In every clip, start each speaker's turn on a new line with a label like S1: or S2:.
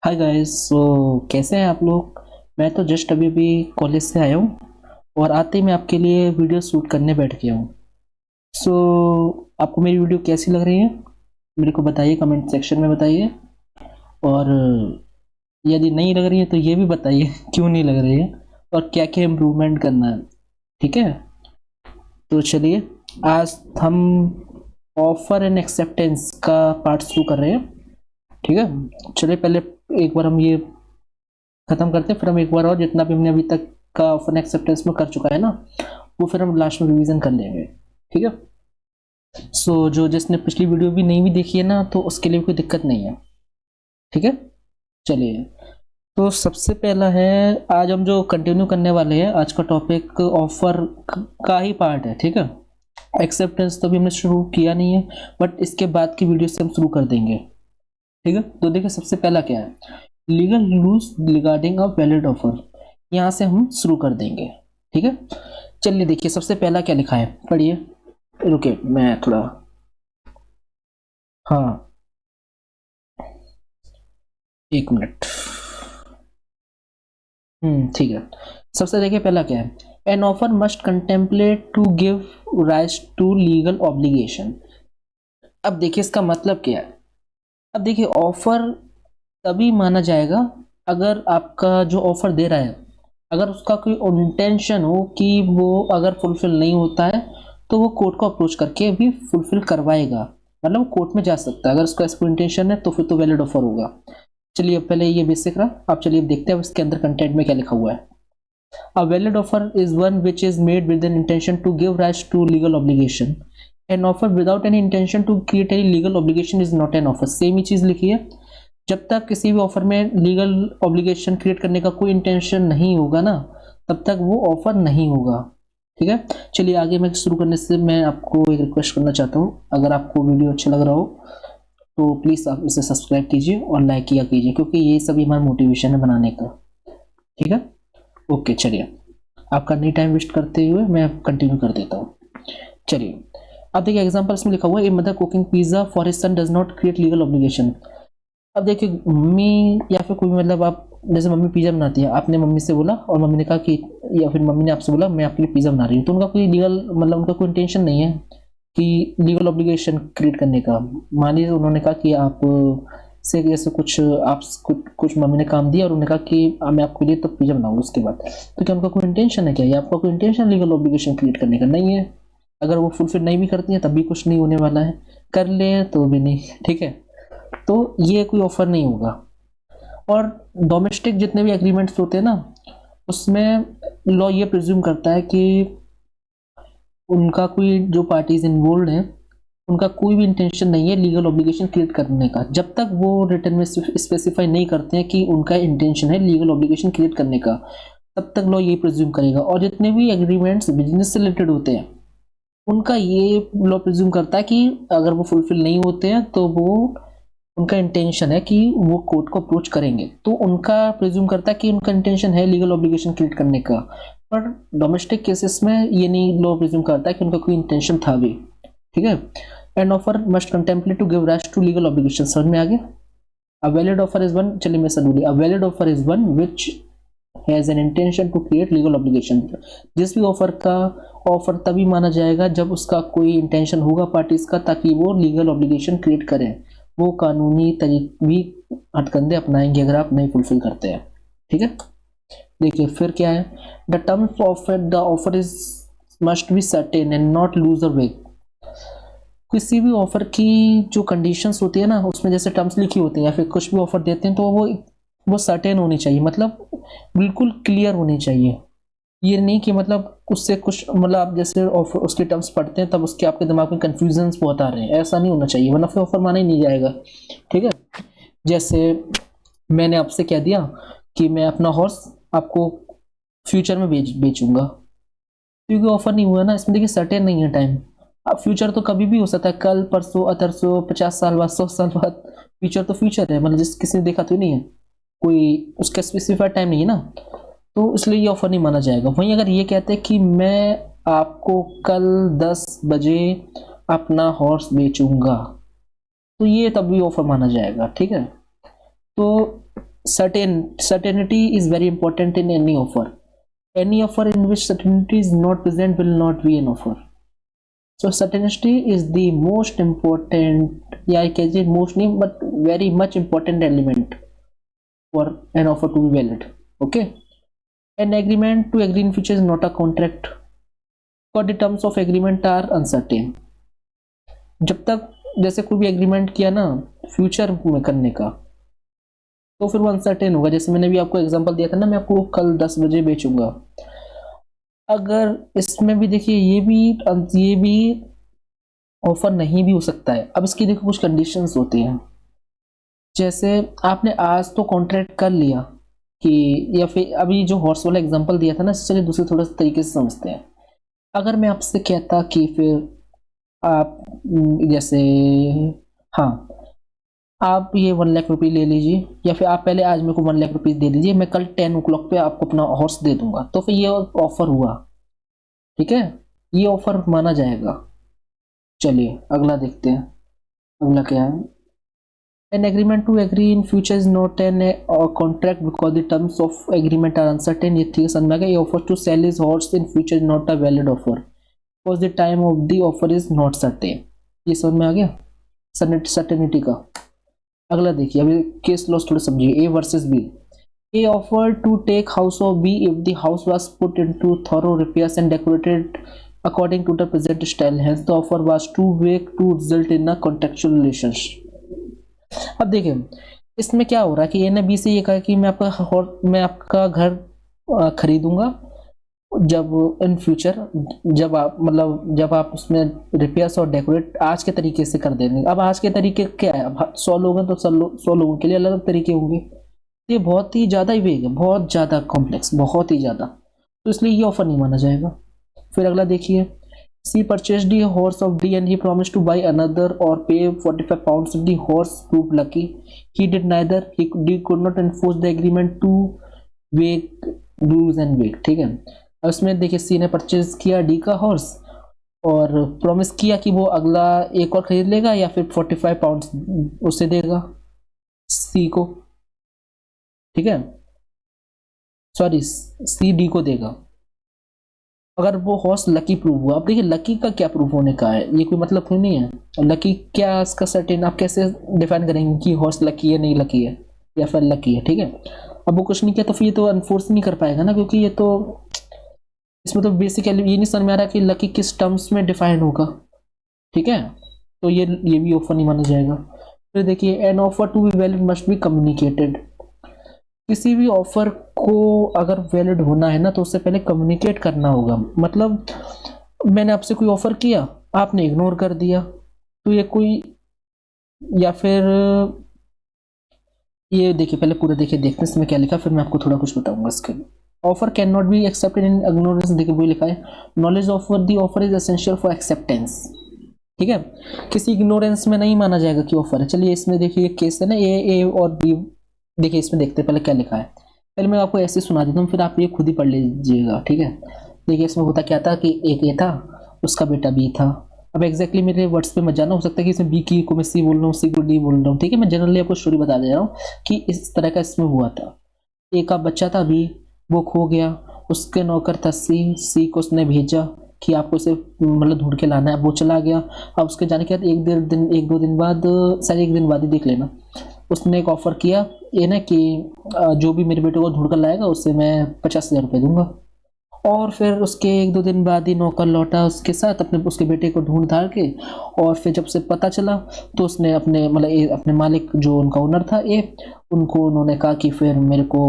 S1: Hi guys. कैसे हैं आप लोग। मैं तो जस्ट अभी अभी कॉलेज से आया हूँ और आते ही मैं आपके लिए वीडियो शूट करने बैठ गया हूँ। आपको मेरी वीडियो कैसी लग रही है मेरे को बताइए, कमेंट सेक्शन में बताइए। और यदि नहीं लग रही है तो ये भी बताइए क्यों नहीं लग रही है और क्या क्या इम्प्रूवमेंट करना है। ठीक है, तो चलिए आज हम ऑफर एंड एक्सेप्टेंस का पार्ट शुरू कर रहे हैं। ठीक है, चलिए पहले एक बार हम ये खत्म करते हैं, फिर हम एक बार और जितना भी हमने अभी तक का ऑफर एक्सेप्टेंस में कर चुका है ना, वो फिर हम लास्ट में रिवीजन कर लेंगे। ठीक है। जो जिसने पिछली वीडियो भी नहीं भी देखी है ना, तो उसके लिए कोई दिक्कत नहीं है। ठीक है, चलिए। तो सबसे पहला है, आज हम जो कंटिन्यू करने वाले हैं, आज का टॉपिक ऑफर का ही पार्ट है। ठीक है, एक्सेप्टेंस तो अभी हमने शुरू किया नहीं है, बट इसके बाद की वीडियो से हम शुरू कर देंगे। ठीक है, तो देखिए सबसे पहला क्या है, लीगल रूल्स रिगार्डिंग अ वैलिड ऑफर। यहाँ से हम शुरू कर देंगे। ठीक है, चलिए देखिए सबसे पहला क्या लिखा है, पढ़िए। रुके मैं थोड़ा, हाँ, एक मिनट। ठीक है। सबसे देखिए पहला क्या है, an offer must contemplate to give rise to legal obligation. अब देखिए इसका मतलब क्या है। अब देखिए ऑफर तभी माना जाएगा अगर आपका जो ऑफर दे रहा है, अगर उसका कोई इंटेंशन हो कि वो अगर फुलफिल नहीं होता है तो वो कोर्ट को अप्रोच करके भी फुलफिल करवाएगा। मतलब कोर्ट में जा सकता है, अगर उसका ऐसा इंटेंशन है तो फिर तो वैलिड ऑफर होगा। चलिए अब पहले ये बेसिक रहा, अब चलिए अब देखते हैं इसके अंदर कंटेंट में क्या लिखा हुआ है। A valid offer is one which is made with an intention to give rise to legal obligation. An offer without any intention to create any legal obligation is not an offer. Same ही चीज लिखी है। जब तक किसी भी offer में legal obligation create करने का कोई इंटेंशन नहीं होगा ना, तब तक वो ऑफर नहीं होगा। ठीक है, चलिए आगे मैं शुरू करने से मैं आपको एक रिक्वेस्ट करना चाहता हूँ, अगर आपको वीडियो अच्छा लग रहा हो तो प्लीज़ आप इसे सब्सक्राइब कीजिए और लाइक किया कीजिए, क्योंकि ये सभी हमारा मोटिवेशन है बनाने का। ठीक है, ओके चलिए। आपका नहीं टाइम वेस्ट करते हुए मैं कंटिन्यू कर देता हूँ। चलिए अब देखिए एग्जांपल इसमें लिखा हुआ है, a mother cooking pizza for his son does not create legal obligation. अब देखिए मम्मी या फिर कोई, मतलब आप जैसे मम्मी पिज्जा बनाती है, आपने मम्मी से बोला और मम्मी ने कहा कि, या फिर मम्मी ने आपसे बोला मैं आपके लिए पिज्जा बना रही हूँ, तो उनका कोई लीगल, मतलब उनका कोई इंटेंशन नहीं है कि लीगल ऑब्लिगेशन क्रिएट करने का। मान लीजिए उन्होंने कहा कि आप से जैसे कुछ आप कुछ मम्मी ने काम दिया और उन्होंने कहा कि मैं आपके लिए तो पिज्जा बनाऊंगा उसके बाद, तो क्या उनका कोई इंटेंशन है क्या, या आपका कोई इंटेंशन लीगल ऑब्लिगेशन क्रिएट करने का नहीं है। अगर वो फुलफिल नहीं भी करती है तब भी कुछ नहीं होने वाला है, कर ले तो भी नहीं। ठीक है, तो ये कोई ऑफर नहीं होगा। और डोमेस्टिक जितने भी एग्रीमेंट्स होते हैं ना, उसमें लॉ ये प्रिज्यूम करता है कि उनका कोई जो पार्टीज इन्वॉल्व हैं, उनका कोई भी इंटेंशन नहीं है लीगल ऑब्लिगेशन क्रिएट करने का, जब तक वो रिटर्न में स्पेसिफाई नहीं करते हैं कि उनका इंटेंशन है लीगल ऑब्लिगेशन क्रिएट करने का, तब तक लॉ ये प्रिज्यूम करेगा। और जितने भी एग्रीमेंट्स बिजनेस से रिलेटेड होते हैं, उनका ये लॉ प्रिज्यूम करता है कि अगर वो फुलफिल नहीं होते हैं तो वो, उनका इंटेंशन है कि वो कोर्ट को अप्रोच करेंगे, तो उनका प्रिज्यूम करता है कि उनका इंटेंशन है लीगल ऑब्लिगेशन क्रिएट करने का। पर डोमेस्टिक केसेस में ये नहीं लॉ प्रिज्यूम करता है कि उनका कोई इंटेंशन था भी। ठीक है, an offer must contemplate to give rise to legal obligation. समझ में आ गया। A valid offer is one, चलिए मैं सर बोलिए, a valid offer is one which has an intention to create legal obligation. जिस भी ऑफर का ऑफर तभी माना जाएगा जब उसका कोई इंटेंशन होगा पार्टीज का, ताकि वो लीगल ऑब्लिगेशन क्रिएट करें, वो कानूनी तरीके भी हथकंडे अपनाएंगे अगर आप नहीं फुलफिल करते हैं। ठीक है, देखिए फिर क्या है, the terms of the offer is must be certain and not loose or vague. किसी भी ऑफर की जो कंडीशंस होती है ना, उसमें जैसे टर्म्स लिखी होती है या फिर कुछ भी ऑफर देते हैं, तो वो सर्टेन होनी चाहिए, मतलब बिल्कुल क्लियर होनी चाहिए। ये नहीं कि मतलब उससे कुछ, मतलब आप जैसे ऑफर उसके टर्म्स पढ़ते हैं तब उसके आपके दिमाग में कंफ्यूजन बहुत आ रहे हैं, ऐसा नहीं होना चाहिए, वरना फिर ऑफर माना ही नहीं जाएगा। ठीक है, जैसे मैंने आपसे कह दिया कि मैं अपना हॉर्स आपको फ्यूचर में बेचूंगा, क्योंकि ऑफर नहीं हुआ ना, इसमें देखिए सर्टेन नहीं है टाइम। अब फ्यूचर तो कभी भी हो सकता है, कल परसों अतरसों 50 साल बाद 100 साल बाद। फ्यूचर तो फ्यूचर है, मतलब जिस किसी ने देखा तो नहीं है, कोई उसका स्पेसिफाइड टाइम नहीं है ना, तो इसलिए ये ऑफर नहीं माना जाएगा। वहीं अगर ये कहते हैं कि मैं आपको कल 10 बजे अपना हॉर्स बेचूंगा, तो ये तब भी ऑफर माना जाएगा। ठीक है, तो certainty is very important in any offer. Any offer in which certainty is not present will not be an offer. So certainty is the most important, yeah, I can say most name, but very much important element for an offer to be valid. Okay, an agreement to agree in future is not a contract, for the terms of agreement are uncertain. जब तक जैसे कोई भी agreement किया ना future में करने का, तो फिर वो अनसर्टेन होगा। जैसे मैंने भी आपको एग्जांपल दिया था ना, मैं आपको कल 10 बजे बेचूंगा, अगर इसमें भी देखिए ये भी ऑफर नहीं भी हो सकता है। अब इसकी देखो कुछ कंडीशंस होती हैं, जैसे आपने आज तो कॉन्ट्रैक्ट कर लिया कि, या फिर अभी जो हॉर्स वाला एग्जांपल दिया था ना, चलिए दूसरे थोड़ा सा तरीके से समझते हैं। अगर मैं आपसे कहता कि फिर आप जैसे, हाँ, आप ये 1 लाख रुपये ले लीजिए, या फिर आप पहले आज मेरे को 1 लाख रुपये दे दीजिए, मैं कल 10 o'clock पे आपको अपना हॉर्स दे दूंगा, तो फिर ये ऑफर हुआ, ठीक है, ये ऑफर माना जाएगा। चलिए अगला देखते हैं, अगला क्या है। An agreement to agree in future is not an contract because the terms of agreement are uncertain. ये ठीक है, समझ में आ गया। ये offer to sell his horse in future is not a valid offer because the time of the offer is not certain. ये समझ में आ गया सर्टेनिटी का। अगला देखिए, अभी केस लॉस थोड़ा समझिए। A versus B. A offered to take house of B if the house was put into thorough repairs and decorated according to the present style. Hence the offer was too vague to result in a contractual relationship. अब देखिए इसमें क्या हो रहा है कि ए ने B से ये कहा कि मैं आपका घर खरीदूंगा जब इन फ्यूचर, जब आप उसमें रिपेयर्स और डेकोरेट आज के तरीके से कर देंगे। अब आज के तरीके क्या है, अब 100 लोग हैं तो 100 लोगों के लिए अलग अलग तरीके होंगे। ये बहुत ही ज़्यादा वेग है, बहुत ज़्यादा कॉम्प्लेक्स, बहुत ही ज़्यादा, तो इसलिए ये ऑफर नहीं माना जाएगा। फिर अगला देखिए, C purchased the horse of D and he promised to buy another or pay 45 pounds if the horse proved lucky. He did neither. D could not enforce the agreement to vague rules and vague, ठीक है। अब इसमें देखिए C ने purchase किया D का horse और promise किया कि वो अगला एक और खरीद लेगा या फिर 45 पाउंड्स उसे देगा C को, ठीक है, सॉरी C D को देगा अगर वो हॉर्स लकी प्रूव हुआ। अब देखिए लकी का क्या प्रूफ होने का है, ये कोई मतलब कोई नहीं है। लकी क्या इसका सर्टेन, आप कैसे डिफाइन करेंगे कि हॉर्स लकी है, नहीं लकी है, या फिर लकी है, ठीक है। अब वो कुछ नहीं किया तो फिर ये तो अनफोर्स नहीं कर पाएगा ना, क्योंकि ये तो इसमें तो बेसिकली ये नहीं समझ में आ रहा कि लकी किस टर्म्स में डिफाइन होगा, ठीक है, तो ये भी ऑफर नहीं माना जाएगा। फिर देखिए, an offer to be valid must be communicated. किसी भी ऑफर को अगर वैलिड होना है ना तो उससे पहले कम्युनिकेट करना होगा। मतलब मैंने आपसे कोई ऑफर किया, आपने इग्नोर कर दिया, तो ये कोई, या फिर ये देखिए पहले पूरा देखिए, देखते हैं इसमें क्या लिखा, फिर मैं आपको थोड़ा कुछ बताऊंगा इसके। Offer can not be accepted in ignorance, देखिए वही लिखा है, knowledge of the offer is essential for acceptance, ठीक है, किसी इग्नोरेंस में नहीं माना जाएगा कि ऑफर है। चलिए इसमें देखिए केस है ना, ए और बी, देखिए इसमें देखते हैं पहले क्या लिखा है। पहले मैं आपको ऐसे सुना देता हूँ, फिर आप ये खुद ही पढ़ लीजिएगा, ठीक है। देखिए इसमें होता क्या था कि एक ए था, उसका बेटा बी था। अब एग्जैक्टली मेरे वर्ड्स पे मत जाना, हो सकता है कि इसमें बी की को मैं सी बोल रहा हूँ, सी को डी बोल रहा हूँ, ठीक है। मैं जनरली आपको स्टोरी बता दे रहा हूँ कि इस तरह का इसमें हुआ था। ए का बच्चा था बी, वो खो गया, उसके नौकर था सी को उसने भेजा कि आपको इसे मतलब ढूंढ के लाना है, वो चला गया। अब उसके जाने के बाद एक दो दिन बाद, शायद एक दिन बाद ही देख लेना, उसने एक ऑफर किया ये ना कि जो भी मेरे बेटे को ढूंढ कर लाएगा उससे मैं 50,000 रुपये दूंगा। और फिर उसके 1-2 दिन बाद ही नौकर लौटा उसके साथ उसके बेटे को ढूंढ धाड़ के, और फिर जब से पता चला तो उसने अपने मालिक जो उनका ओनर था उनको उन्होंने कहा कि फिर मेरे को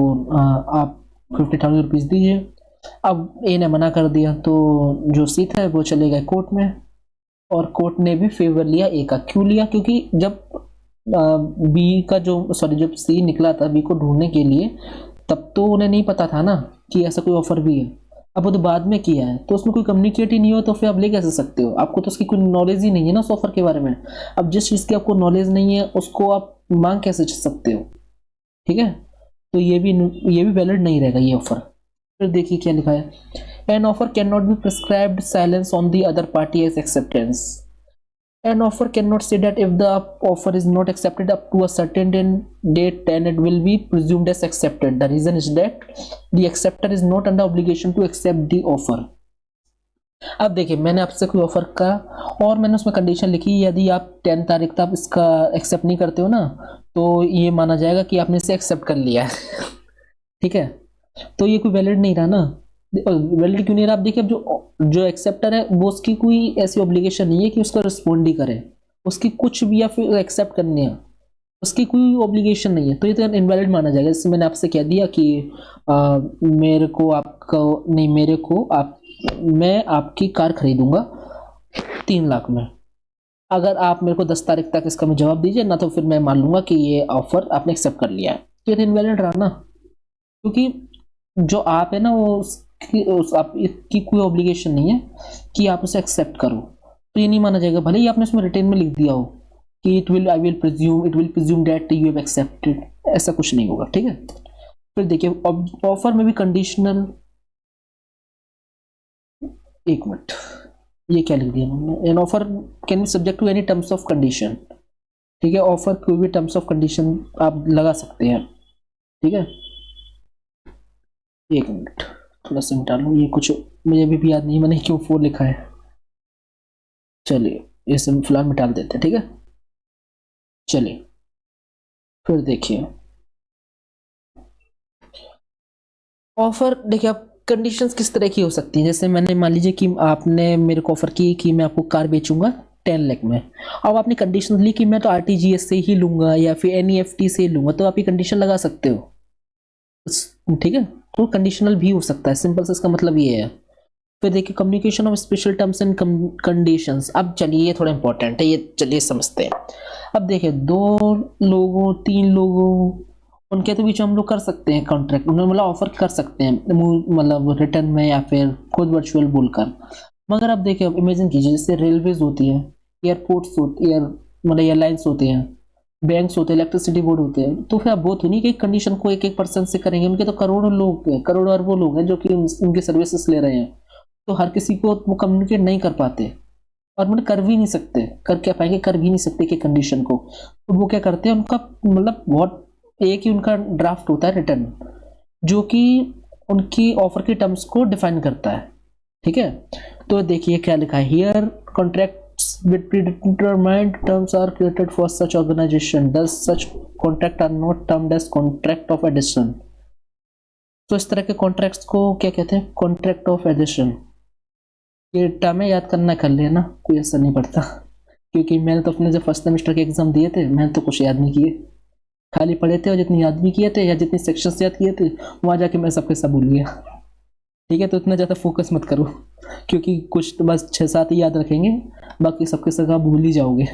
S1: आप 50,000 रुपीज़ दीजिए। अब ए ने मना कर दिया, तो जो सी था वो चले गए कोर्ट में, और कोर्ट ने भी फेवर लिया ए का। क्यों लिया? क्योंकि जब जब सी निकला था बी को ढूंढने के लिए, तब तो उन्हें नहीं पता था ना कि ऐसा कोई ऑफर भी है। अब वो तो बाद में किया है, तो उसमें कोई कम्युनिकेट ही नहीं हो, तो फिर आप ले कैसे सकते हो? आपको तो उसकी कोई नॉलेज ही नहीं है ना उस ऑफर के बारे में। अब जिस चीज़ की आपको नॉलेज नहीं है उसको आप मांग कैसे सकते हो, ठीक है। तो ये भी वैलिड नहीं रहेगा ये ऑफर। फिर देखिए क्या लिखा है, an offer can not be prescribed silence on the other party as acceptance. An offer cannot say that if the offer is not accepted up to a certain date, then it will be presumed as accepted. The reason is that the acceptor is not under obligation to accept the offer. अब देखिए, मैंने आपसे कोई offer का और मैंने उसमें condition लिखी, यदि आप 10 तारीख तक इसका एक्सेप्ट नहीं करते हो ना, तो ये माना जाएगा कि आपने इसे एक्सेप्ट कर लिया है। ठीक है, तो ये कोई वैलिड नहीं रहा ना। वैलिड क्यों नहीं रहा? आप देखिए, अब जो एक्सेप्टर है वो, उसकी कोई ऐसी ऑब्लिगेशन नहीं है कि उसका रिस्पॉन्ड ही करे, उसकी कुछ भी या फिर एक्सेप्ट करनी है, उसकी कोई ऑब्लिगेशन नहीं है, तो ये तो इनवैलिड माना जाएगा। जैसे मैंने आपसे कह दिया कि मेरे को आपका नहीं, मेरे को आप, मैं आपकी कार खरीदूंगा 3 लाख में, अगर आप मेरे को 10 तारीख तक इसका जवाब दीजिए ना, तो फिर मैं मान लूंगा कि ये ऑफर आपने एक्सेप्ट कर लिया है। तो ये इनवैलिड रहा ना, क्योंकि जो आप है ना, वो आपकी कोई ऑब्लिगेशन नहीं है कि आप उसे एक्सेप्ट करो, तो ये नहीं माना जाएगा, भले ही आपने उसमें रिटेन में लिख दिया हो कि it will presume that you have accepted, ऐसा कुछ नहीं होगा। ठीक है, फिर देखिए ऑफर में भी कंडीशनल, एक मिनट, ये क्या लिख दिया मैंने, an offer can be subject to any terms of condition. ठीक है, ऑफर कोई भी टर्म्स ऑफ कंडीशन आप लगा सकते हैं। ठीक है, एक मिनट, थोड़ा सा मिटा लूँ, ये कुछ मुझे भी याद नहीं मैंने क्यों 4 लिखा है। चलिए इसे फिलहाल मिटा देते हैं। ठीक है, चलिए फिर देखिए ऑफर। देखिए, आप कंडीशंस किस तरह की हो सकती हैं, जैसे मैंने मान लीजिए कि आपने मेरे को ऑफर की कि मैं आपको कार बेचूंगा 10 लाख में। अब आपने कंडीशन ली कि मैं तो आरटीजीएस से ही लूंगा या फिर एनईएफटी से ही लूंगा, तो आप ये कंडीशन लगा सकते हो। ठीक है, तो कंडीशनल भी हो सकता है, सिंपल से इसका मतलब ये है। फिर देखिए communication of special terms and conditions. अब चलिए ये थोड़ा इंपॉर्टेंट है, ये चलिए समझते हैं। अब देखिए, 2 लोगों 3 लोगों, उनके तो बीच हम लोग कर सकते हैं कॉन्ट्रैक्ट, उन्हें मतलब ऑफर कर सकते हैं, मतलब रिटर्न में या फिर खुद वर्चुअल बोलकर। मगर अब देखिए, अब इमेजिन कीजिए, जैसे रेलवेज होती है, एयरपोर्ट्स होती है, मतलब एयरलाइंस होते हैं, बैंक्स होते हैं, इलेक्ट्रिसिटी बोर्ड होते हैं, तो फिर आप बहुत नहीं कि कंडीशन को एक पर्सन से करेंगे, उनके तो करोड़ों लोग हैं, करोड़ों अरबों लोग हैं जो कि उनकी सर्विसेज ले रहे हैं, तो हर किसी को वो कम्युनिकेट नहीं कर पाते, और मतलब कर भी नहीं सकते, कर क्या पाएंगे, कर भी नहीं सकते कि कंडीशन को। तो वो क्या करते हैं, उनका मतलब बहुत एक ही उनका ड्राफ्ट होता है रिटर्न, जो कि उनकी ऑफर के टर्म्स को डिफाइन करता है। ठीक है, तो देखिए क्या लिखा है, here contracts with predetermined terms are created for such organisation, thus such contract are not termed as contract of adhesion. तो इस तरह के कॉन्ट्रैक्ट्स को क्या कहते हैं, कॉन्ट्रैक्ट ऑफ एडिशन। ये टर्म याद करना, कर लेना, कोई असर नहीं पड़ता, क्योंकि मैंने तो अपने जब फर्स्ट सेमेस्टर के एग्जाम दिए थे, मैंने तो कुछ याद नहीं किए, खाली पढ़े थे, और जितनी याद भी किए थे या जितने सेक्शंस याद किए थे, वहाँ जाके मैं सबके सब भूल गया। ठीक है, तो इतना ज़्यादा फोकस मत करो, क्योंकि कुछ तो बस 6-7 ही याद रखेंगे, बाकी सबके सब आप भूल ही जाओगे।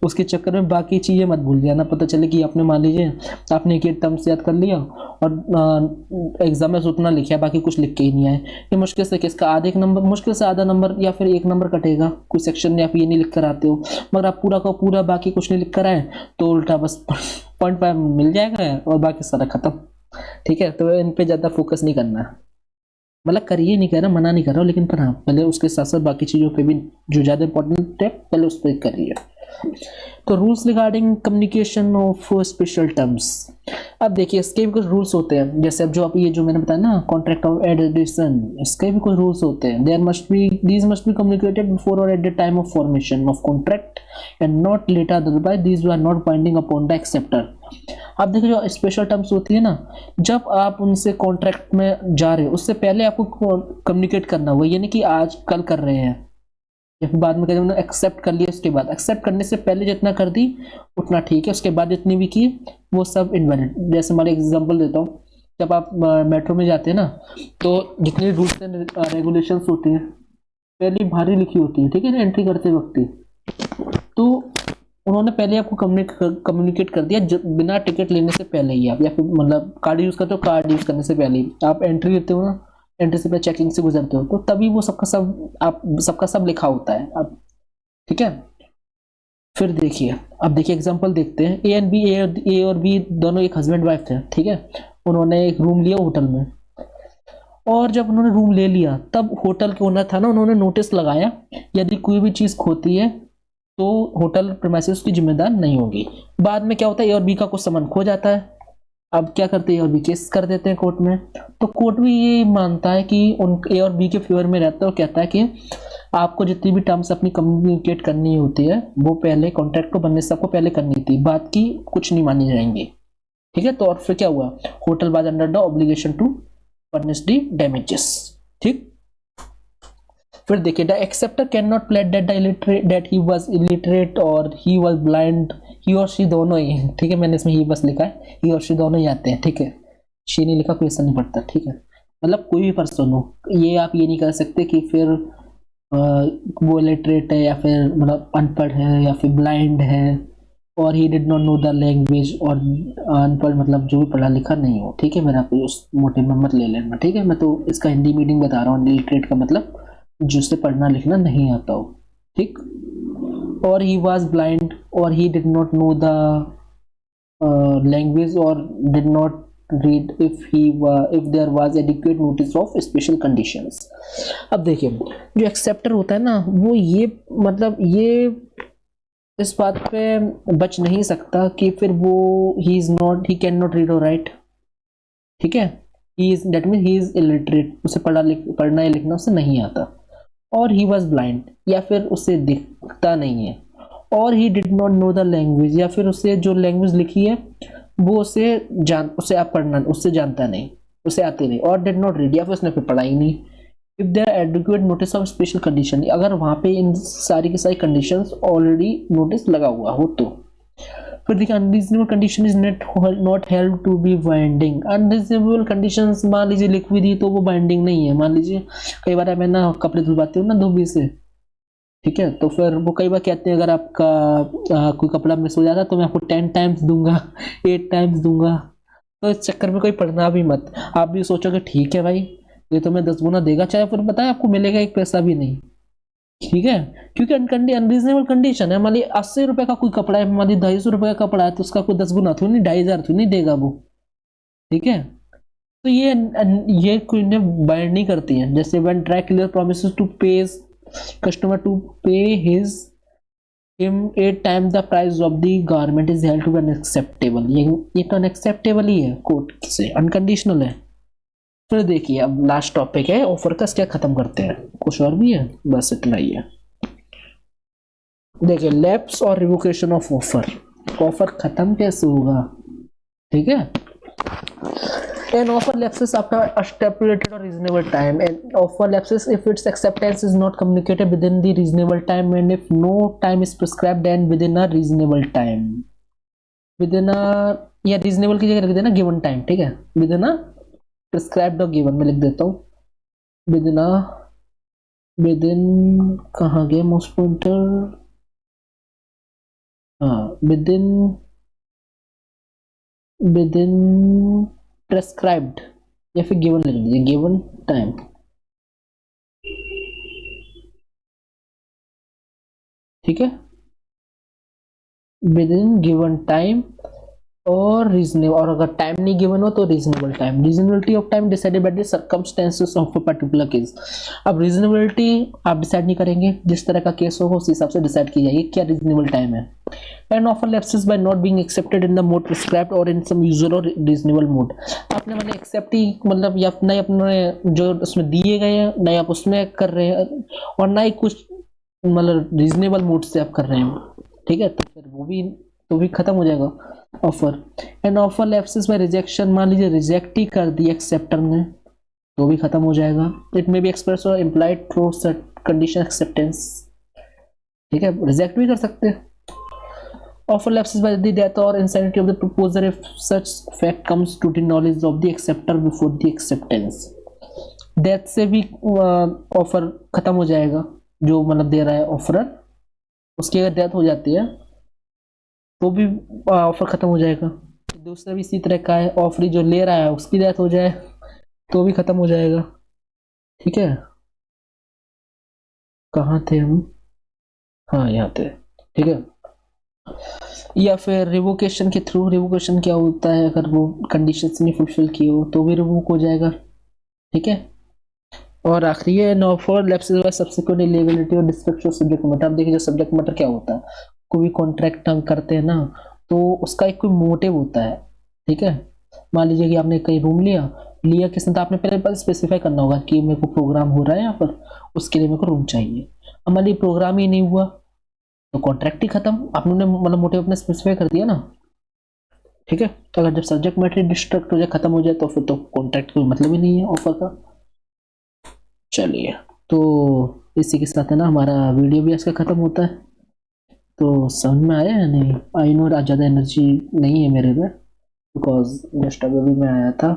S1: उसके चक्कर में बाकी चीज़ें मत भूल जाना, पता चले कि आपने मान लीजिए आपने एक टर्म्स याद कर लिया और एग्जाम में उतना लिखा, बाकी कुछ लिख के ही नहीं आए, ये मुश्किल से किसका आधे एक नंबर, मुश्किल से आधा नंबर या फिर 1 नंबर कटेगा, कोई सेक्शन या फिर ये नहीं लिख कर आते हो, मगर आप पूरा का पूरा बाकी कुछ नहीं लिख कर आए, तो उल्टा बस 0.5 मिल जाएगा और बाकी सारा खत्म। ठीक है, तो इन पर ज़्यादा फोकस नहीं करना है, मतलब करिए, नहीं कह रहा, मना नहीं कर रहा हूँ, लेकिन पर हाँ, पहले उसके साथ साथ बाकी चीज़ों पे भी जो ज़्यादा इंपॉर्टेंट है पहले उस पर करिए। तो rules regarding communication of special terms. अब देखिए, इसके भी कुछ रूल्स होते हैं, जैसे अब जो आप ये जो मैंने बताया ना, कॉन्ट्रैक्ट ऑफ एडिशन, इसके भी कुछ रूल्स होते हैं। These must be communicated before or at the time of formation of contract and not later, otherwise these are not binding upon the acceptor. अब देखिए, जो स्पेशल टर्म्स होती है ना, जब आप उनसे कॉन्ट्रैक्ट में जा रहे हो, उससे पहले आपको कम्युनिकेट करना हुआ, यानी कि आज कल कर रहे हैं या फिर बाद में कहते हैं एक्सेप्ट कर लिया, उसके बाद एक्सेप्ट करने से पहले जितना कर दी उतना ठीक है, उसके बाद जितनी भी की वो सब इनवैलिड। जैसे मैं एग्जांपल देता हूँ, जब आप मेट्रो में जाते हैं ना, तो जितनी रूल्स एंड रेगुलेशंस होती हैं पहले भारी लिखी होती है, ठीक है ना, एंट्री करते वक्त ही, तो उन्होंने पहले आपको कम्युनिकेट कर दिया बिना टिकट लेने से पहले ही, आप या फिर मतलब कार्ड यूज़ करते हो, कार्ड यूज़ करने से पहले ही आप एंट्री लेते हो ना, एंट्री से पहले चेकिंग से गुजरते हो, तो तभी वो सबका सब लिखा होता है। अब ठीक है, फिर देखिए, अब देखिए एग्जांपल देखते हैं, ए और बी दोनों एक हस्बैंड वाइफ थे। ठीक है, उन्होंने एक रूम लिया होटल में, और जब उन्होंने रूम ले लिया तब होटल के ओनर था ना, उन्होंने नोटिस लगाया, यदि कोई भी चीज़ खोती है तो होटल प्रीमाइसेस की जिम्मेदार नहीं होगी। बाद में क्या होता है, ए और बी का कुछ संबंध खो जाता है। अब क्या करते हैं, ए और बी केस कर देते हैं कोर्ट में। तो कोर्ट भी ये मानता है कि उन ए और बी के फेवर में रहता है और कहता है कि आपको जितनी भी टर्म्स अपनी कम्युनिकेट करनी होती है वो पहले कॉन्ट्रैक्ट को बनने से आपको पहले करनी थी, बात की कुछ नहीं मानी जाएंगी। ठीक है, तो और फिर क्या हुआ, hotel was under the obligation to furnish the damages. ठीक, फिर देखिए, the acceptor can not plead that he was illiterate और ही वाज ब्लाइंड, ही और शी दोनों ही हैं। ठीक है, मैंने इसमें ही बस लिखा है, ही और शी दोनों ही आते हैं। ठीक है, शी नहीं लिखा, कोई असर नहीं पड़ता। ठीक है, मतलब कोई भी पर्सन हो, ये आप ये नहीं कर सकते कि फिर वो इलिटरेट है या फिर मतलब अनपढ़ है या फिर ब्लाइंड है और he did not know the language, और अनपढ़ मतलब जो भी पढ़ा लिखा नहीं हो। ठीक है, मेरा कोई उस मोटे में मत ले लेना। ठीक है, मैं तो इसका हिंदी मीनिंग बता रहा हूँ, इलिटरेट का मतलब जिससे पढ़ना लिखना नहीं आता हो। ठीक, और ही वॉज ब्लाइंड और he did not know the language और did not read if there was adequate notice of special conditions। अब देखिए, जो एक्सेप्टर होता है ना, वो ये मतलब ये इस बात पे बच नहीं सकता कि फिर वो he कैन नॉट रीड और राइट। ठीक है, that mean he is illiterate, उसे पढ़ना या लिखना उसे नहीं आता, और ही वॉज ब्लाइंड या फिर उसे दिखता नहीं है, और he did not know the language या फिर उसे जो लैंग्वेज लिखी है वो उसे आप पढ़ना उससे जानता नहीं, उसे आती नहीं, और डिड नॉट रीड या फिर उसने फिर पढ़ा ही नहीं। If there adequate notice of special condition, अगर वहां पे इन सारी की सारी कंडीशंस ऑलरेडी नोटिस लगा हुआ हो तो। फिर देखिए, unreasonable condition is not held to be binding. Unreasonable conditions मान लीजिए लिख भी दी तो वो बाइंडिंग नहीं है। मान लीजिए कई बार मैं ना कपड़े धुलवाती हूँ ना धोबी से, ठीक है, तो फिर वो कई बार कहते हैं अगर आपका कोई कपड़ा मिस हो जाता है तो मैं आपको 10 टाइम्स दूंगा, 8 टाइम्स दूंगा। तो इस चक्कर में कोई पढ़ना भी मत, आप भी सोचोगे ठीक है भाई ये तो मैं 10 गुना देगा, चाहे फिर बताए आपको मिलेगा एक पैसा भी नहीं। ठीक है, क्योंकि अनरीजनेबल कंडीशन है। मान ली 80 रुपए का कोई कपड़ा है, मान ली 250 रुपए का कपड़ा है, तो उसका कोई 10 गुना थोड़ी नहीं, 2,500 थोड़ी नहीं देगा वो। ठीक है, तो ये कोई ने बाइंड नहीं करती है। जैसे when try clear promises to pay customer to pay him 8 times the price of the garment is held to be unacceptable. ये तो अनएक्सेप्टेबल ही है, कोर्ट से अनकंडीशनल है। फिर देखिए, अब लास्ट टॉपिक है ऑफर का, क्या खत्म करते हैं, कुछ और भी है, बस इतना ही है। देखिए, लैप्स और रिवोकेशन ऑफ ऑफर, ऑफर खत्म कैसे होगा। ठीक है, an offer lapses after a stipulated or reasonable time. An offer lapses if its acceptance is not communicated within the reasonable time, and if no time is prescribed then within a reasonable time, within a, या reasonable की जगह रख देना given time। ठीक है, within a prescribed और given में लिख देता हूँ within a, within कहाँ गया मोस्ट पॉइंटर, हाँ within prescribed या फिर गिवन लिख लीजिए, गिवन टाइम। ठीक है, विद इन गिवन टाइम और रीजनेबल, और अगर टाइम नहीं गिवन हो तो reasonable time. Reasonability of time decided by the circumstances of a particular case. अब रीजनेबिलिटी आप डिसाइड नहीं करेंगे, जिस तरह का केस होगा उस हिसाब से डिसाइड की जाएगी क्या रीजनेबल टाइम है। An offer lapses by not being accepted in the mode prescribed और इन सम यूजुअल और रीजनेबल मोड। आपने मैंने एक्सेप्ट ही मतलब या नहीं अपने जो उसमें दिए गए हैं नहीं आप उसमें कर रहे हैं, और ना ही कुछ मतलब रीजनेबल मोड से आप कर रहे हैं। ठीक है, तो फिर वो भी खत्म हो जाएगा offer. An offer lapses by rejection, मान लीजिए रिजेक्ट ही कर दिया एक्सेप्टर ने तो भी खत्म हो जाएगा। इट मे बी एक्सप्रेस और इम्प्लाइड थ्रू कंडीशन एक्सेप्टेंस। ठीक है, रिजेक्ट भी कर सकते हैं। Offer lapses by the death or insanity of the proposer if such fact comes to the knowledge of the acceptor before the acceptance। Death से भी offer खत्म हो जाएगा, जो मतलब दे रहा है ऑफरर, उसकी अगर डेथ हो जाती है तो भी ऑफर खत्म हो जाएगा। दूसरा भी इसी तरह का है, ऑफरी जो ले रहा है उसकी डेथ हो जाए तो भी खत्म हो जाएगा। ठीक है, कहाँ थे हम, हाँ यहाँ थे। ठीक है, या फिर रिवोकेशन के थ्रू, रिवोकेशन क्या होता है, अगर वो कंडीशंस नहीं फुलफिल किए हो तो भी रिवोक हो जाएगा। ठीक है, और आखिरी है no for lapses by subsequent illegality और डिस्ट्रक्शन ऑफ सब्जेक्ट मैटर। अब देखिए जो सब्जेक्ट मैटर क्या होता है, कोई भी कॉन्ट्रैक्ट हम करते हैं ना, तो उसका एक कोई मोटिव होता है, ठीक है। मान लीजिए कि आपने कहीं रूम लिया, लिया किसने, तो आपने पहले स्पेसिफाई करना होगा कि मेरे को प्रोग्राम हो रहा है यहाँ पर, उसके लिए मेरे को रूम चाहिए। अब मान लीजिए प्रोग्राम ही नहीं हुआ तो कॉन्ट्रैक्ट ही खत्म, आपने मतलब मोटिव अपने स्पेसिफाई कर दिया ना, ठीक है। तो अगर जब सब्जेक्ट मैटर डिस्ट्रक्ट हो जाए, खत्म हो जाए, तो फिर तो कॉन्ट्रैक्ट कोई मतलब ही नहीं है ऑफर का। चलिए, तो इसी के साथ है ना हमारा वीडियो भी इसका खत्म होता है। तो समझ में आया या नहीं? आई नो आज ज़्यादा एनर्जी नहीं है मेरे में, बिकॉज जस्ट अभी मैं आया था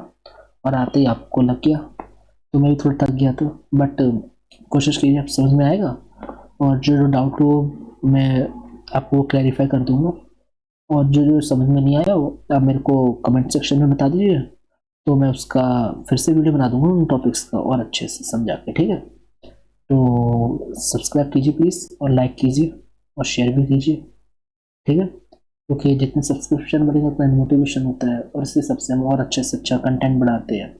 S1: और आते ही आपको लग गया, तो मैं भी थोड़ा थक गया था। बट कोशिश कीजिए, आप समझ में आएगा, और जो जो डाउट हो मैं आपको क्लैरिफाई कर दूंगा। और जो जो समझ में नहीं आया वो आप मेरे को कमेंट सेक्शन में बता दीजिए, तो मैं उसका फिर से वीडियो बना दूंगा उन टॉपिक्स का और अच्छे से समझा के, ठीक है। तो सब्सक्राइब कीजिए प्लीज़, और लाइक कीजिए और शेयर भी कीजिए, ठीक है। क्योंकि जितने सब्सक्रिप्शन बढ़ेंगे उतना मोटिवेशन होता है, और इससे सबसे हम और अच्छे से अच्छा कंटेंट बनाते हैं,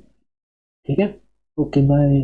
S1: ठीक है। Okay bye.